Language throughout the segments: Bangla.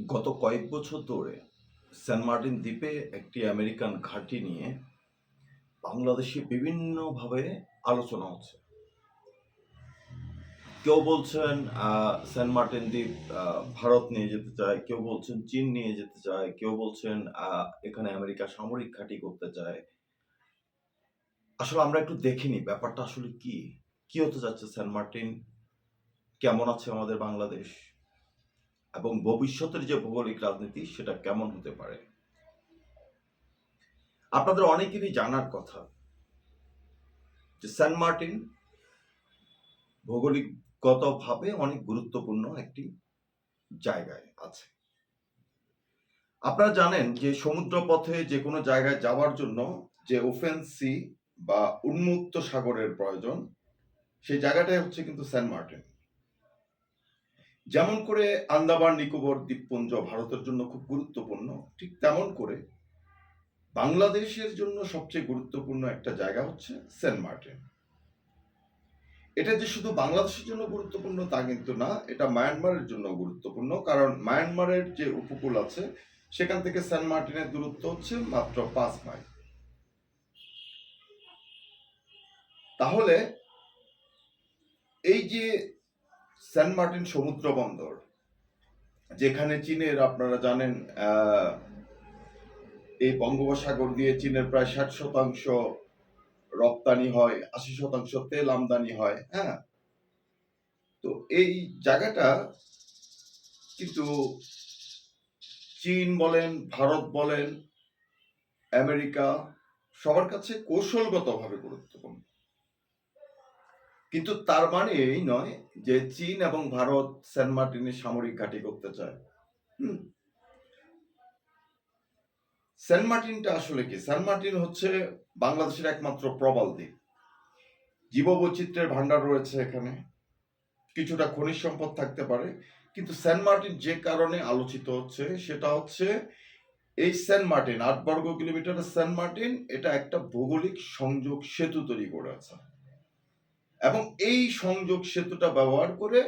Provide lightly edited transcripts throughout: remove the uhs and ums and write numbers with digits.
গত কয়েক বছর ধরে সেন্ট মার্টিন দ্বীপে একটি আমেরিকান ঘাঁটি নিয়ে বাংলাদেশে বিভিন্নভাবে আলোচনা হচ্ছে। কেউ বলছেন সেন্ট মার্টিন দ্বীপ ভারত নিয়ে যেতে চায়, কেউ বলছেন চীন নিয়ে যেতে চায়, কেউ বলছেন এখানে আমেরিকা সামরিক ঘাঁটি করতে চায়। আসলে আমরা একটু দেখিনি ব্যাপারটা আসলে কি কি হতে যাচ্ছে সেন্ট মার্টিন, কেমন আছে আমাদের বাংলাদেশ, এবং ভবিষ্যতের যে ভৌগোলিক রাজনীতি সেটা কেমন হতে পারে। আপনাদের অনেকেরই জানার কথা যে সেন্ট মার্টিন ভৌগোলিকগতভাবে অনেক গুরুত্বপূর্ণ একটি জায়গায় আছে। আপনারা জানেন যে সমুদ্রপথে যে কোনো জায়গায় যাওয়ার জন্য যে ওপেন সি বা উন্মুক্ত সাগরের প্রয়োজন, সেই জায়গাটাই হচ্ছে কিন্তু সেন্ট মার্টিন। যেমন করে আন্দামান নিকোবর দ্বীপপুঞ্জ ভারতের জন্য খুব গুরুত্বপূর্ণ, ঠিক তেমন করে বাংলাদেশের জন্য সবচেয়ে গুরুত্বপূর্ণ একটা জায়গা হচ্ছে সেন্ট মার্টিন। এটা যে শুধু বাংলাদেশের জন্য গুরুত্বপূর্ণ তা কিন্তু না, এটা মায়ানমারের জন্য গুরুত্বপূর্ণ। কারণ মায়ানমারের যে উপকূল আছে সেখান থেকে সেন্ট মার্টিনের দূরত্ব হচ্ছে মাত্র 5 মাইল। তাহলে এই যে সেন্ট মার্টিন সমুদ্র বন্দর, যেখানে চীনের, আপনারা জানেন, এই বঙ্গোপসাগর দিয়ে চীনের প্রায় 60% রপ্তানি হয়, 80% তেল আমদানি হয়। হ্যাঁ, তো এই জায়গাটা কিন্তু চীন বলেন, ভারত বলেন, আমেরিকা সবার কাছে কৌশলগতভাবে গুরুত্বপূর্ণ। কিন্তু তার মানে এই নয় যে চীন এবং ভারত সেন্ট মার্টিনে সামরিক ঘাঁটি করতে চায়। সেন্ট মার্টিনটা আসলে কি? সেন্ট মার্টিন হচ্ছে বাংলাদেশের একমাত্র প্রবাল দ্বীপ। জীববৈচিত্র্যের ভান্ডার রয়েছে এখানে, কিছুটা খনিজ সম্পদ থাকতে পারে, কিন্তু সেন্ট মার্টিন যে কারণে আলোচিত হচ্ছে সেটা হচ্ছে এই সেন্ট মার্টিন 8 বর্গ কিলোমিটারের সেন্ট মার্টিন, এটা একটা ভৌগোলিক সংযোগ সেতু তৈরি করেছে, এবং এই সংযোগ সেতুটা ব্যবহার করে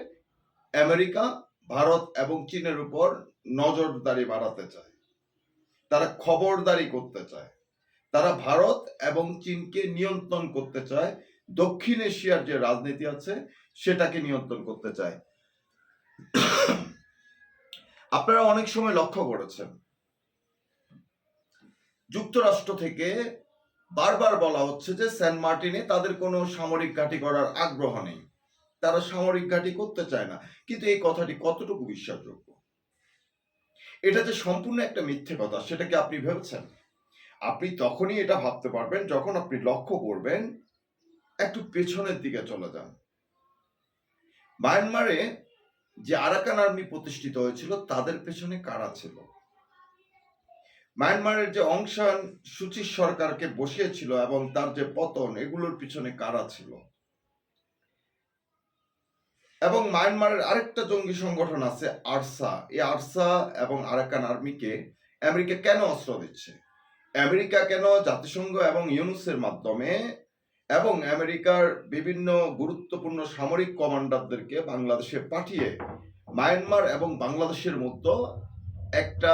আমেরিকা, ভারত এবং চীনের উপর নজরদারি বাড়াতে চায়। তারা খবরদারি করতে চায়, তারা ভারত এবং চীনকে নিয়ন্ত্রণ করতে চায়, দক্ষিণ এশিয়ার যে রাজনীতি আছে সেটাকে নিয়ন্ত্রণ করতে চায়। আপনারা অনেক সময় লক্ষ্য করেছেন যুক্তরাষ্ট্র থেকে বারবার বলা হচ্ছে যে সেন্ট মার্টিনে তাদের কোনো সামরিক ঘাঁটি করার আগ্রহ নেই, তারা সামরিক ঘাঁটি করতে চায় না। কিন্তু এই কথাটি কতটুকু বিশ্বাসযোগ্য? এটা যে সম্পূর্ণ একটা মিথ্যে কথা সেটা কি আপনি ভেবেছেন? আপনি তখনই এটা ভাবতে পারবেন যখন আপনি লক্ষ্য করবেন, একটু পেছনের দিকে চলে যান। মায়ানমারে যে আরাকান আর্মি প্রতিষ্ঠিত হয়েছিল তাদের পেছনে কারা ছিল? মায়ানমারের যে অং সান সুচির সরকারকে বসিয়েছিল এবং তার যে পতন, এগুলোর পিছনে কারা ছিল? এবং মায়ানমারের আরেকটা জঙ্গি সংগঠন আছে আরসা। এই আরসা এবং আরাকান আর্মিকে আমেরিকা কেন অস্ত্র দিচ্ছে? আমেরিকা কেন জাতিসংঘ এবং ইউনুসের মাধ্যমে এবং আমেরিকার বিভিন্ন গুরুত্বপূর্ণ সামরিক কমান্ডারদেরকে বাংলাদেশে পাঠিয়ে মায়ানমার এবং বাংলাদেশের মধ্যে একটা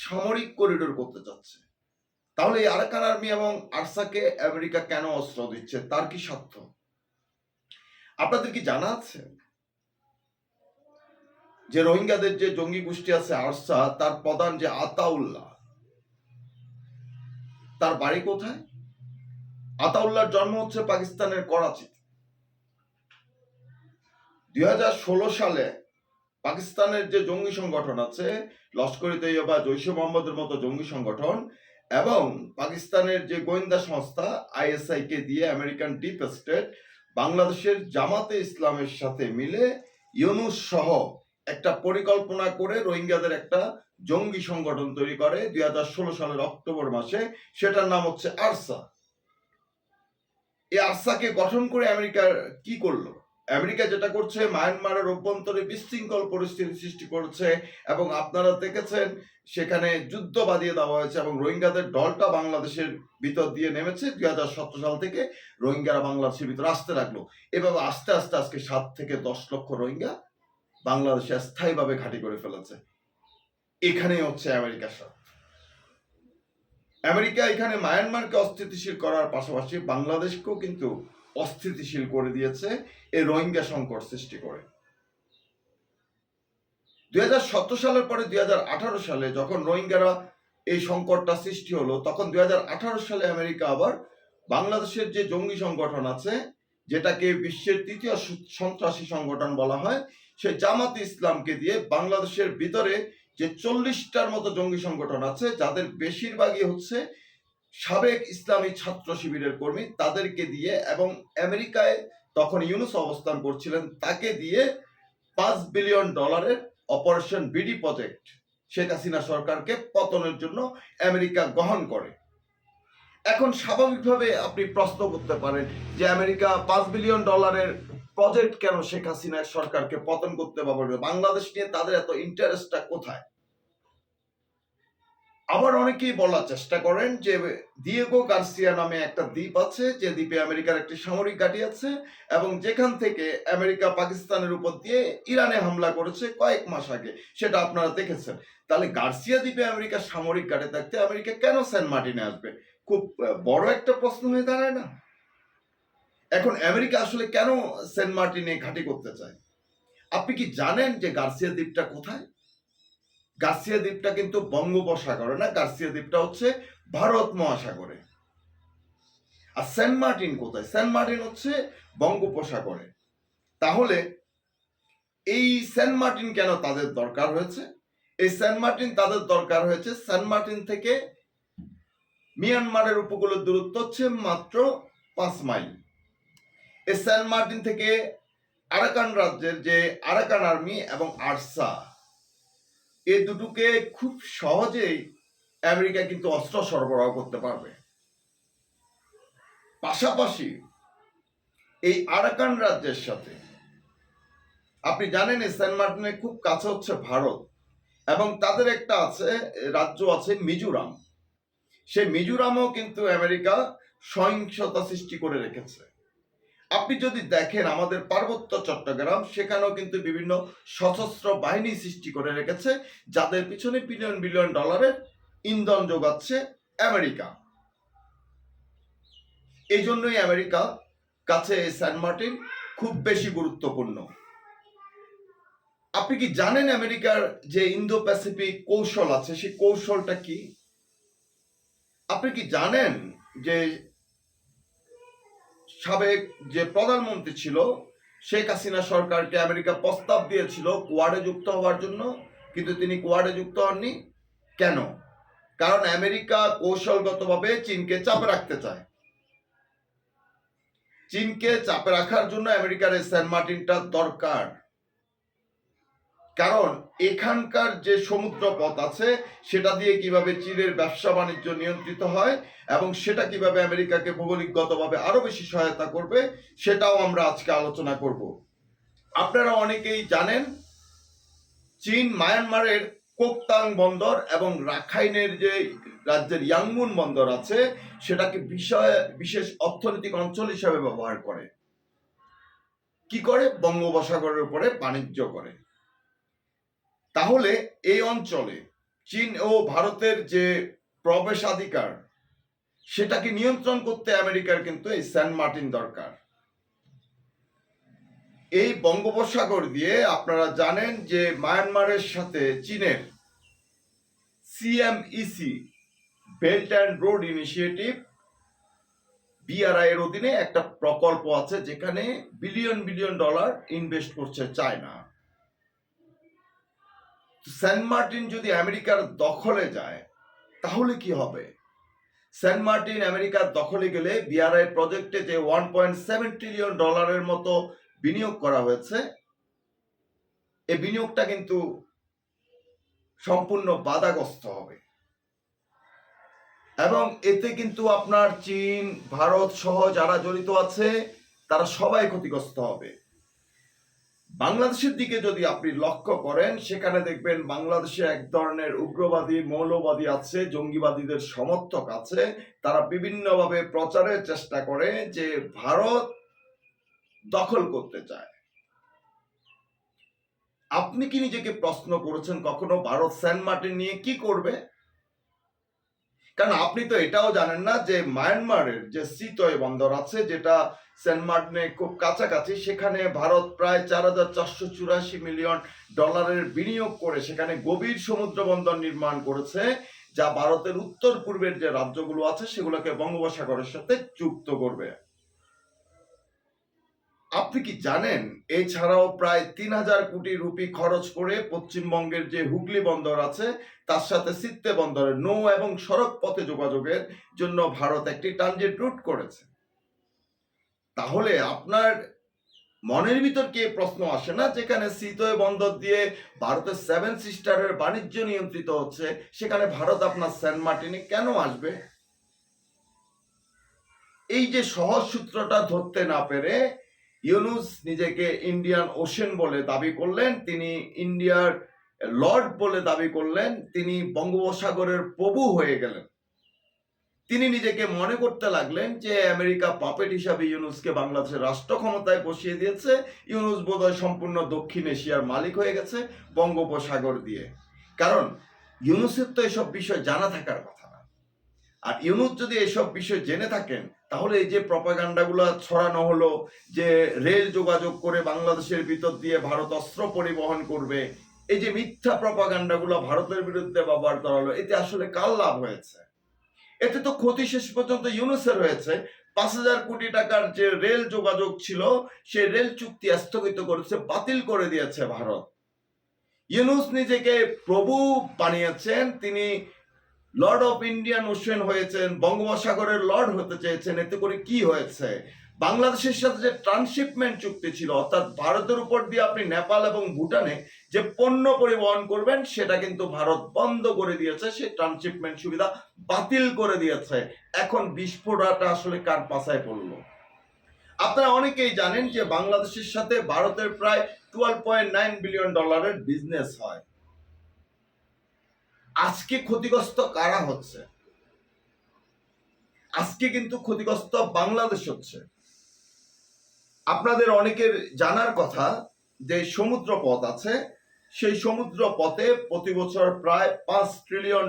সামরিক করিডোর করতে চাচ্ছে? তাহলে এই আরাকান আর্মি এবং আরসাকে আমেরিকা কেন অস্ত্র দিচ্ছে? তার কি স্বার্থ? আপনাদের কি জানা আছে যে রোহিঙ্গাদের যে জঙ্গি গোষ্ঠী আছে আরসা, তার প্রধান যে আতাউল্লাহ, তার বাড়ি কোথায়? আতাউল্লাহর জন্ম হচ্ছে পাকিস্তানের করাচিতে। 2016 সালে পাকিস্তানের যে জঙ্গি সংগঠন আছে লস্কর-ই তৈয়বা, জৈশ মোহাম্মদের মতো জঙ্গি সংগঠন, এবং পাকিস্তানের যে গোয়েন্দা সংস্থা আইএসআই কে দিয়ে আমেরিকান ডিপ স্টেট বাংলাদেশের জামাতে ইসলামের সাথে মিলে ইউনুস সহ একটা পরিকল্পনা করে রোহিঙ্গাদের একটা জঙ্গি সংগঠন তৈরি করে 2016 সালের অক্টোবর মাসে। সেটার নাম হচ্ছে আরসা। এই আরসাকে গঠন করে আমেরিকা কি করলো? আমেরিকা যেটা করছে, মায়ানমারের অভ্যন্তরে বিশৃঙ্খল পরিস্থিতি সৃষ্টি করেছে, এবং আপনারা দেখেছেন সেখানে যুদ্ধ বাঁধিয়ে দেওয়া হয়েছে এবং রোহিঙ্গাদের দলটা বাংলাদেশের ভিতর দিয়ে নেমেছে। 2017 সাল থেকে রোহিঙ্গারা বাংলাদেশের ভিতরে আসতে লাগলো। এভাবে আস্তে আস্তে আজকে 7 থেকে 10 লক্ষ রোহিঙ্গা বাংলাদেশে স্থায়ীভাবে ঘাঁটি করে ফেলেছে। এখানেই হচ্ছে আমেরিকার স্বার্থ। আমেরিকা এখানে মায়ানমারকে অস্থিতিশীল করার পাশাপাশি বাংলাদেশকেও কিন্তু অস্থিতিশীল করে দিয়েছে এই রোহিঙ্গা সংকট সৃষ্টি করে। 2017 সালের পরে 2018 সালে যখন রোহিঙ্গারা এই সংকটটা সৃষ্টি হলো, তখন 2018 সালে আমেরিকা আবার বাংলাদেশের যে জঙ্গি সংগঠন আছে, যেটাকে বিশ্বের তৃতীয় সন্ত্রাসী সংগঠন বলা হয়, সেই জামাত ইসলামকে দিয়ে বাংলাদেশের ভিতরে যে 40টার মতো জঙ্গি সংগঠন আছে, যাদের বেশিরভাগই হচ্ছে সাবেক ইসলামী ছাত্র শিবিরের কর্মী, তাদেরকে দিয়ে এবং আমেরিকায় তখন ইউনূস অবস্থান করছিলেন, তাকে দিয়ে $5 billion operation BD project Sheikh Hasina সরকারকে পতনের জন্য আমেরিকা গ্রহণ করে। এখন স্বাভাবিকভাবে আপনি প্রশ্ন করতে পারেন যে আমেরিকা $5 বিলিয়ন প্রজেক্ট কেন শেখ হাসিনা সরকারকে পতন করতে পারবে, বাংলাদেশ নিয়ে তাদের এত ইন্টারেস্টটা কোথায়? আবার অনেকেই বলার চেষ্টা করেন যে দিয়েগো গার্সিয়া নামে একটা দ্বীপ আছে, যে দ্বীপে আমেরিকার একটি সামরিক ঘাঁটি আছে এবং যেখান থেকে আমেরিকা পাকিস্তানের উপর দিয়ে ইরানে হামলা করেছে কয়েক মাস আগে, সেটা আপনারা দেখেছেন। তাহলে গার্সিয়া দ্বীপে আমেরিকার সামরিক ঘাঁটি থাকতে আমেরিকা কেন সেন্ট মার্টিনে আসবে? খুব বড় একটা প্রশ্ন হয়ে দাঁড়ায় না? এখন আমেরিকা আসলে কেন সেন্ট মার্টিনে ঘাঁটি করতে চায়? আপনি কি জানেন যে গার্সিয়া দ্বীপটা কোথায়? গার্সিয়া দ্বীপটা কিন্তু বঙ্গোপসাগরে না, গার্সিয়া দ্বীপটা হচ্ছে ভারত মহাসাগরে। আর সেন্ট মার্টিন কোথায়? সেন্ট মার্টিন হচ্ছে বঙ্গোপসাগরে। তাহলে এই সেন্ট মার্টিন কেন তাদের দরকার হয়েছে? এই সেন্ট মার্টিন তাদের দরকার হয়েছে, সেন্ট মার্টিন থেকে মিয়ানমারের উপকূলের দূরত্ব হচ্ছে মাত্র 5 মাইল। এই সেন্ট মার্টিন থেকে আরাকান রাজ্যের যে আরাকান আর্মি এবং আরসা, এই দুটোকে খুব সহজেই আমেরিকা কিন্তু অস্ত্র সরবরাহ করতে পারবে। পাশাপাশি এই আরাকান রাজ্যের সাথে আপনি জানেন এই সেন্ট মার্টিনের খুব কাছে হচ্ছে ভারত, এবং তাদের একটা আছে রাজ্য আছে মিজোরাম। সেই মিজোরামও কিন্তু আমেরিকা সহিংসতা সৃষ্টি করে রেখেছে। আপনি যদি দেখেন আমাদের পার্বত্য চট্টগ্রাম, সেখানেও কিন্তু বিভিন্ন সশস্ত্র বাহিনী সৃষ্টি করে রেখেছে, যাদের পিছনে বিলিয়ন বিলিয়ন ডলারের ইন্ধন যোগাচ্ছে আমেরিকা। এই জন্যই আমেরিকা কাছে সেন্ট মার্টিন খুব বেশি গুরুত্বপূর্ণ। আপনি কি জানেন আমেরিকার যে ইন্দো প্যাসিফিক কৌশল আছে, সেই কৌশলটা কি? আপনি কি জানেন যে সাবেক যে প্রধানমন্ত্রী ছিল শেখ হাসিনা সরকারকে আমেরিকা প্রস্তাব দিয়েছিল কোয়াডে যুক্ত হওয়ার জন্য, কিন্তু তিনি কোয়াডে যুক্ত হননি? কেন? কারণ আমেরিকা কৌশলগতভাবে চীনকে চাপে রাখতে চায়। চীনকে চাপে রাখার জন্য আমেরিকার এই সেন্ট মার্টিনটা দরকার। কারণ এখানকার যে সমুদ্র পথ আছে, সেটা দিয়ে কিভাবে চীনের ব্যবসা বাণিজ্য নিয়ন্ত্রিত হয় এবং সেটা কিভাবে আমেরিকাকে ভৌগোলিকগতভাবে আরো বেশি সহায়তা করবে, সেটাও আমরা আজকে আলোচনা করব। আপনারা অনেকেই জানেন চীন মায়ানমারের কোকতাং বন্দর এবং রাখাইনের যে রাজ্যের ইয়াংগুন বন্দর আছে, সেটাকে বিশেষ অর্থনৈতিক অঞ্চল হিসাবে ব্যবহার করে। কি করে? বঙ্গোপসাগরের উপরে বাণিজ্য করে। তাহলে এই অঞ্চলে চীন ও ভারতের যে প্রবেশাধিকার, সেটাকে নিয়ন্ত্রণ করতে আমেরিকার কিন্তু এই সেন্ট মার্টিন দরকার। এই বঙ্গোপসাগর দিয়ে আপনারা জানেন যে মায়ানমারের সাথে চীনের CMEC belt and road initiative BRI এর অধীনে একটা প্রকল্প আছে, যেখানে বিলিয়ন বিলিয়ন ডলার ইনভেস্ট করছে চায়না। সেন্ট মার্টিন যদি আমেরিকার দখলে যায় তাহলে কি হবে? সেন্ট মার্টিন আমেরিকার দখলে গেলে বিআরআই প্রজেক্টে যে $1.7 ট্রিলিয়ন মতো বিনিয়োগ করা হয়েছে, এই বিনিয়োগটা কিন্তু সম্পূর্ণ বাধাগ্রস্ত হবে এবং এতে কিন্তু আপনার চীন, ভারত সহ যারা জড়িত আছে তারা সবাই ক্ষতিগ্রস্ত হবে। বাংলাদেশের দিকে যদি আপনি লক্ষ্য করেন, সেখানে দেখবেন বাংলাদেশে এক ধরনের উগ্রবাদী মৌলবাদী আছে, জঙ্গিবাদীদের সমর্থক আছে। তারা বিভিন্নভাবে প্রচারের চেষ্টা করে যে ভারত দখল করতে চায়। আপনি কি নিজেকে প্রশ্ন করেছেন কখনো ভারত সেন্ট মার্টিন নিয়ে কি করবে? কারণ আপনি তো এটাও জানেন না যে মায়ানমারের যে সিতয় বন্দর আছে, যেটা সেন্ট মার্টিনের খুব কাছাকাছি, সেখানে ভারত প্রায় $4,484 মিলিয়ন বিনিয়োগ করে সেখানে গভীর সমুদ্র বন্দর নির্মাণ করেছে, যা ভারতের উত্তর পূর্বের যে রাজ্যগুলো আছে সেগুলোকে বঙ্গোপসাগরের সাথে যুক্ত করবে। আপনি কি জানেন এছাড়াও প্রায় 3,000 কোটি রুপি খরচ করে পশ্চিমবঙ্গের যে হুগলি বন্দর আছে তার সাথে সিত্তে বন্দরের নৌ এবং সড়ক পথে যোগাযোগের জন্য ভারত একটি ট্রানজিট রুট করেছে? তাহলে আপনার মনের ভিতর কি প্রশ্ন আসে না, যেখানে সিতয় বন্দর দিয়ে ভারতের সেভেন সিস্টারের বাণিজ্য নিয়ন্ত্রিত হচ্ছে, সেখানে ভারত আপনার সেন্ট মার্টিনে কেন আসবে? এই যে সহজ সূত্রটা ধরতে না পেরে ইউনুস নিজেকে ইন্ডিয়ান ওশেন বলে দাবি করলেন, তিনি ইন্ডিয়ার লর্ড বলে দাবি করলেন, তিনি বঙ্গোপসাগরের প্রভু হয়ে গেলেন। তিনি নিজেকে মনে করতে লাগলেন যে আমেরিকা পাপেট হিসাবে ইউনুসকে বাংলাদেশের রাষ্ট্র ক্ষমতায় বসিয়ে দিয়েছে, ইউনুস বোধহয় সম্পূর্ণ দক্ষিণ এশিয়ার মালিক হয়ে গেছে বঙ্গোপসাগর দিয়ে। কারণ ইউনুসের তো এসব বিষয় জানা থাকার কথা না। আর ইউনুস যদি এসব বিষয় জেনে থাকেন, তাহলে এই যে প্রপাগান্ডাগুলো ছড়ানো হলো যে রেল যোগাযোগ করে বাংলাদেশের ভিতর দিয়ে ভারত অস্ত্র পরিবহন করবে, এই যে মিথ্যা প্রপাগান্ডাগুলো ভারতের বিরুদ্ধে ব্যবহার করা হলো, এতে আসলে কার লাভ হয়েছে? এতে তো ক্ষতি শেষ পর্যন্ত ইউনুসের হয়েছে। 5,000 কোটি টাকার যে রেল যোগাযোগ ছিল, সে রেল চুক্তি স্থগিত করেছে, বাতিল করে দিয়েছে ভারত। ইউনুস নিজেকে প্রভু বানিয়েছেন, তিনি লর্ড অফ ইন্ডিয়ান ওশেন হয়েছেন, বঙ্গোপসাগরের লর্ড হতে চেয়েছেন। এতে করে কি হয়েছে? বাংলাদেশের সাথে যে ট্রান্সশিপমেন্ট চুক্তি ছিল, অর্থাৎ ভারতের উপর দিয়ে আপনি নেপাল এবং ভুটানে যে পণ্য পরিবহন করবেন, সেটা কিন্তু ভারত বন্ধ করে দিয়েছে, সেই ট্রান্সশিপমেন্ট সুবিধা বাতিল করে দিয়েছে। এখন বিস্ফোরণটা আসলে কার পাছায় পড়লো? আপনারা অনেকেই জানেন যে বাংলাদেশের সাথে ভারতের প্রায় $12.9 বিলিয়ন বিজনেস হয়। আজকে ক্ষতিগ্রস্ত কারা হচ্ছে? আজকে কিন্তু ক্ষতিগ্রস্ত বাংলাদেশ হচ্ছে। আপনাদের অনেকের জানার কথা যে সমুদ্র পথ আছে, সেই সমুদ্র পথে প্রতি বছর প্রায় $5 ট্রিলিয়ন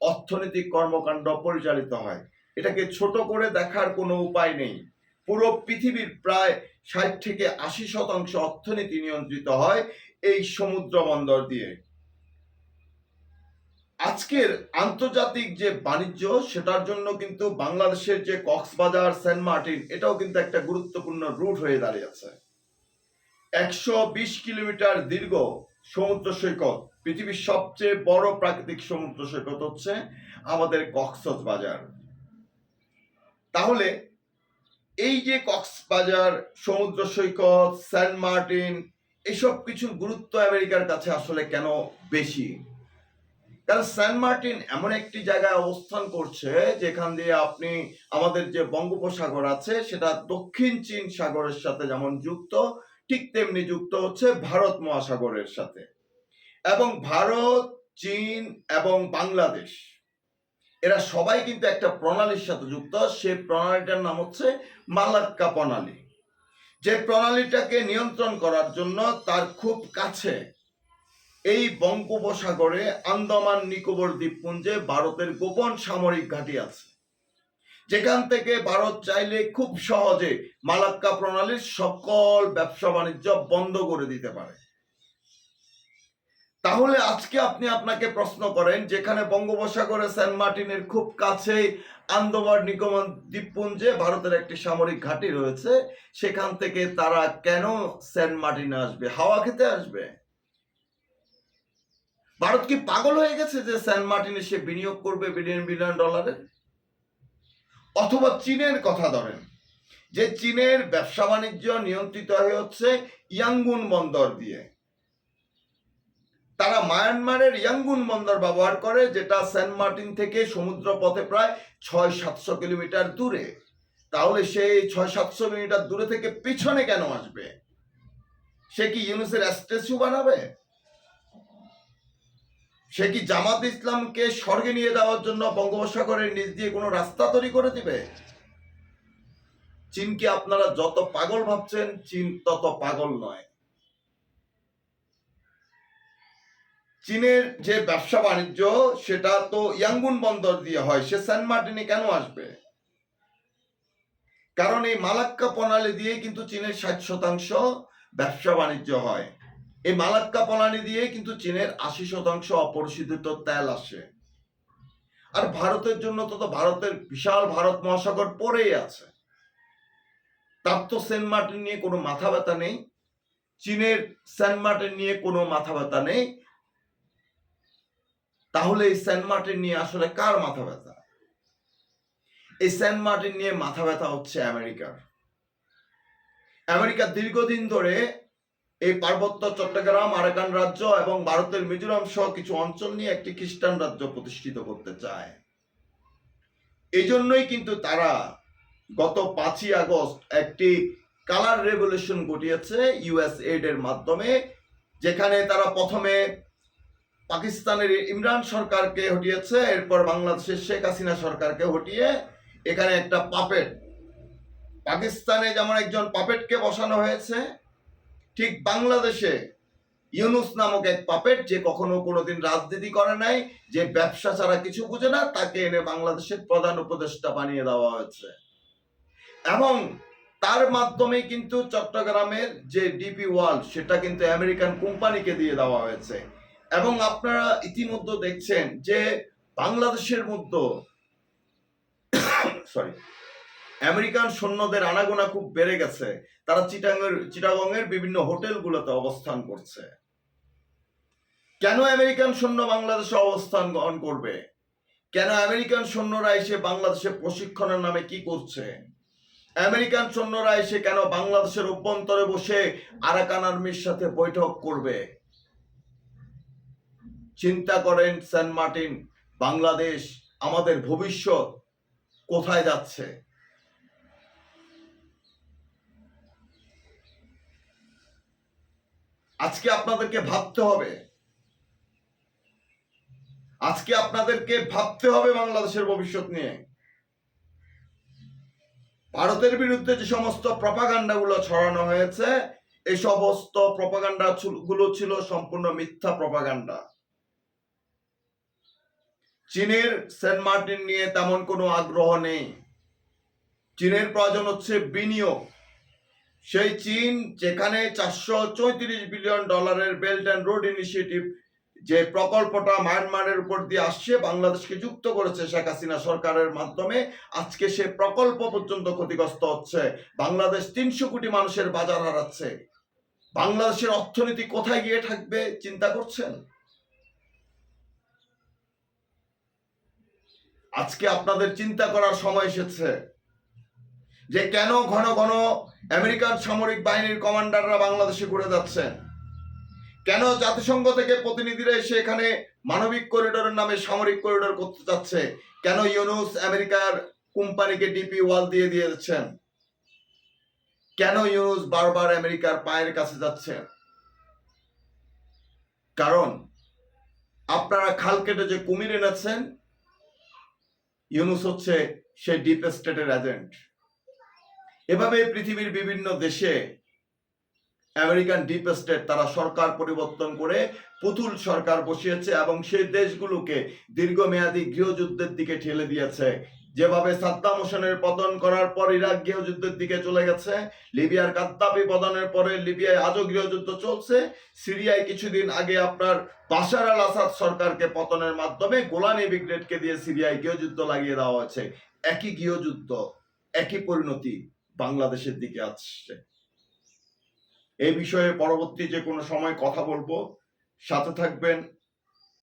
অর্থনৈতিক কর্মকাণ্ড পরিচালিত হয়। এটাকে ছোট করে দেখার কোনো উপায় নেই। পুরো পৃথিবীর প্রায় 60 থেকে 80% অর্থনীতি নিয়ন্ত্রিত হয় এই সমুদ্র বন্দর দিয়ে। আজকের আন্তর্জাতিক যে বাণিজ্য, সেটার জন্য কিন্তু বাংলাদেশের যে কক্সবাজার, সেন্ট মার্টিন, এটাও কিন্তু একটা গুরুত্বপূর্ণ রুট হয়ে দাঁড়িয়েছে। 120 কিলোমিটার দীর্ঘ সমুদ্র সৈকত, পৃথিবীর সবচেয়ে বড় প্রাকৃতিক সমুদ্র সৈকত হচ্ছে আমাদের কক্সবাজার। তাহলে এই যে কক্সবাজার সমুদ্র সৈকত, সেন্ট মার্টিন, এসব কিছুর গুরুত্ব আমেরিকার কাছে আসলে কেন বেশি? কারণ সেন্ট মার্টিন এমন একটি জায়গায় অবস্থান করছে যেখান দিয়ে আপনি আমাদের যে বঙ্গোপসাগর আছে, সেটা দক্ষিণ চীন সাগরের সাথে যেমন যুক্ত, ঠিক তেমনি যুক্ত হচ্ছে ভারত মহাসাগরের সাথে। এবং ভারত, চীন এবং বাংলাদেশ, এরা সবাই কিন্তু একটা প্রণালীর সাথে যুক্ত। সেই প্রণালীটার নাম হচ্ছে মালাক্কা প্রণালী। যে প্রণালীটাকে নিয়ন্ত্রণ করার জন্য তার খুব কাছে এই বঙ্গোপসাগরে আন্দামান নিকোবর দ্বীপপুঞ্জে ভারতের গোপন সামরিক ঘাঁটি আছে, যেখান থেকে ভারত চাইলে খুব সহজে মালাক্কা প্রণালীর সকল ব্যবসা বাণিজ্য বন্ধ করে দিতে পারে। তাহলে আজকে আপনি আপনাকে প্রশ্ন করেন, যেখানে বঙ্গোপসাগরে সেন্ট মার্টিনের খুব কাছেই আন্দামান নিকোবর দ্বীপপুঞ্জে ভারতের একটি সামরিক ঘাঁটি রয়েছে, সেখান থেকে তারা কেন সেন্ট মার্টিনে আসবে? হাওয়া খেতে আসবে? ভারত কি পাগল হয়ে গেছে যে সেন্ট মার্টিনে সে বিনিয়োগ করবে বিলিয়ন বিলিয়ন ডলারের? অথবা চীনের কথা ধরেন, যে চীনের ব্যবসা বাণিজ্য নিয়ন্ত্রিত হয়ে হচ্ছে ইয়াঙ্গুন বন্দর দিয়ে। তারা মায়ানমারের ইয়াঙ্গুন বন্দর ব্যবহার করে, যেটা সেন্ট মার্টিন থেকে সমুদ্র পথে প্রায় 600-700 কিলোমিটার দূরে। তাহলে সেই 600-700 কিলোমিটার দূরে থেকে পিছনে কেন আসবে? সে কি ইউনুসের স্ট্যাচু বানাবে? সে কি জামাত ইসলামকে স্বর্গে নিয়ে যাওয়ার জন্য বঙ্গোপসাগরের নিচ দিয়ে কোনো রাস্তা তৈরি করে দিবে? চীনকে আপনারা যত পাগল ভাবছেন, চীন তত পাগল নয়। চীনের যে ব্যবসা বাণিজ্য সেটা তো ইয়াঙ্গুন বন্দর দিয়ে হয়, সে সেন্ট মার্টিনে কেন আসবে? কারণ এই মালাক্কা প্রণালী দিয়ে কিন্তু চীনের 60% ব্যবসা বাণিজ্য হয়। এই মালাক্কা প্রণালী দিয়ে কিন্তু চীনের 80% অপরিশোধিত তেল আসে। আর ভারতের জন্য তো ভারতের বিশাল ভারত মহাসাগর পড়েই আছে, তার তো সেন্ট মার্টিন নিয়ে কোনো মাথা ব্যথা নেই, চীনের সেন্ট মার্টিন নিয়ে কোনো মাথা ব্যথা নেই। তাহলে এই সেন্ট মার্টিন নিয়ে আসলে কার মাথা ব্যথা? এই সেন্ট মার্টিন নিয়ে মাথা ব্যথা হচ্ছে আমেরিকার। আমেরিকা দীর্ঘদিন ধরে এই পার্বত্য চট্টগ্রাম, আরাকান রাজ্য এবং ভারতের মিজোরাম সহ কিছু অঞ্চল নিয়ে একটি খ্রিস্টান রাজ্য প্রতিষ্ঠিত করতে চায়। এই জন্যই কিন্তু তারা গত 5ই আগস্ট একটি কালার রেভলিউশন ঘটিয়েছে ইউএস এইড এর মাধ্যমে, যেখানে তারা প্রথমে পাকিস্তানের ইমরান সরকারকে হটিয়েছে, এরপর বাংলাদেশের শেখ হাসিনা সরকারকে হটিয়ে এখানে একটা পাপেট, পাকিস্তানে যেমন একজন পাপেটকে বসানো হয়েছে, ঠিক বাংলাদেশে ইউনুস নামক এক পাপেট, যে কখনো কোনোদিন রাজনীতি করে নাই, যে ব্যবসা ছাড়া কিছু বুঝে না, তাকে এনে বাংলাদেশের প্রধান উপদেষ্টা বানিয়ে দেওয়া হয়েছে। এবং তার মাধ্যমে কিন্তু চট্টগ্রামের যে ডিপি ওয়ার্ল্ড সেটা কিন্তু আমেরিকান কোম্পানিকে দিয়ে দেওয়া হয়েছে। এবং আপনারা ইতিমধ্যে দেখছেন যে বাংলাদেশের মধ্যে আমেরিকান সৈন্যদের আনাগোনা খুব বেড়ে গেছে, তারা চিটাগংয়ের বিভিন্ন হোটেলগুলোতে অবস্থান করছে। কেন আমেরিকান সৈন্য বাংলাদেশে অবস্থান গ্রহণ করবে? কেন আমেরিকান সৈন্যরা এসে বাংলাদেশে প্রশিক্ষণের নামে কি করছে? আমেরিকান সৈন্যরা এসে কেন বাংলাদেশের অভ্যন্তরে বসে আরাকান আর্মির সাথে বৈঠক করবে? চিন্তা করেন সেন্ট মার্টিন, বাংলাদেশ, আমাদের ভবিষ্যৎ কোথায় যাচ্ছে? আজকে আপনাদেরকে ভাবতে হবে, বাংলাদেশের ভবিষ্যৎ নিয়ে। ভারতের বিরুদ্ধে যে সমস্ত প্রপাগান্ডা গুলো ছড়ানো হয়েছে, এই সমস্ত প্রপাগান্ডা গুলো ছিল সম্পূর্ণ মিথ্যা প্রপাগান্ডা। চীনের সেন্ট মার্টিন নিয়ে তেমন কোনো আগ্রহ নেই। চীনের প্রয়োজন হচ্ছে বিনিয়োগ। সেই চীন যেখানে $434 billion belt and road initiative যে প্রকল্পটা মায়ানমারের উপর দিয়ে আসছে, বাংলাদেশকে যুক্ত করেছে শেখ হাসিনা সরকারের মাধ্যমে, আজকে সে প্রকল্প পর্যন্ত ক্ষতিগ্রস্ত হচ্ছে। বাংলাদেশ 300 কোটি মানুষের বাজার হারাচ্ছে। বাংলাদেশের অর্থনীতি কোথায় গিয়ে থাকবে চিন্তা করছেন? আজকে আপনাদের চিন্তা করার সময় এসেছে যে কেন ঘন ঘন আমেরিকান সামরিক বাহিনীর কমান্ডাররা বাংলাদেশে ঘুরে যাচ্ছেন, কেন জাতিসংঘ থেকে প্রতিনিধিরা এসে এখানে মানবিক করিডোরের নামে সামরিক করিডোর করতে চাচ্ছে, কেন ইউনুস আমেরিকার কোম্পানিকে ডিপি ওয়াল দিয়ে দিয়েছেন, কেন ইউনুস বারবার আমেরিকার পায়ের কাছে যাচ্ছে? কারণ আপনারা খাল কেটে যে কুমির এনেছেন, ইউনুস হচ্ছে সেই ডিপ স্টেটের এজেন্ট। এভাবে পৃথিবীর বিভিন্ন দেশে আমেরিকান ডিপ স্টেট তারা সরকার পরিবর্তন করে পুতুল সরকার বসিয়েছে এবং সেই দেশগুলোকে দীর্ঘমেয়াদী গৃহযুদ্ধের দিকে ঠেলে দিয়েছে। যেভাবে সাদ্দাম হোসেনের পতন করার পর ইরাক গৃহযুদ্ধের দিকে চলে গেছে, লিবিয়ার গাদ্দাফি পতনের পরে লিবিয়ায় আজও গৃহযুদ্ধ চলছে, সিরিয়ায় কিছুদিন আগে আপনার বাশার আল আসাদ সরকারকে পতনের মাধ্যমে গোলানি ব্রিগেডকে দিয়ে সিরিয়ায় গৃহযুদ্ধ লাগিয়ে দেওয়া হয়েছে। একই গৃহযুদ্ধ, একই পরিণতি বাংলাদেশের দিকে আসছে। এই বিষয়ে পরবর্তী যে কোনো সময় কথা বলবো, সাথে থাকবেন।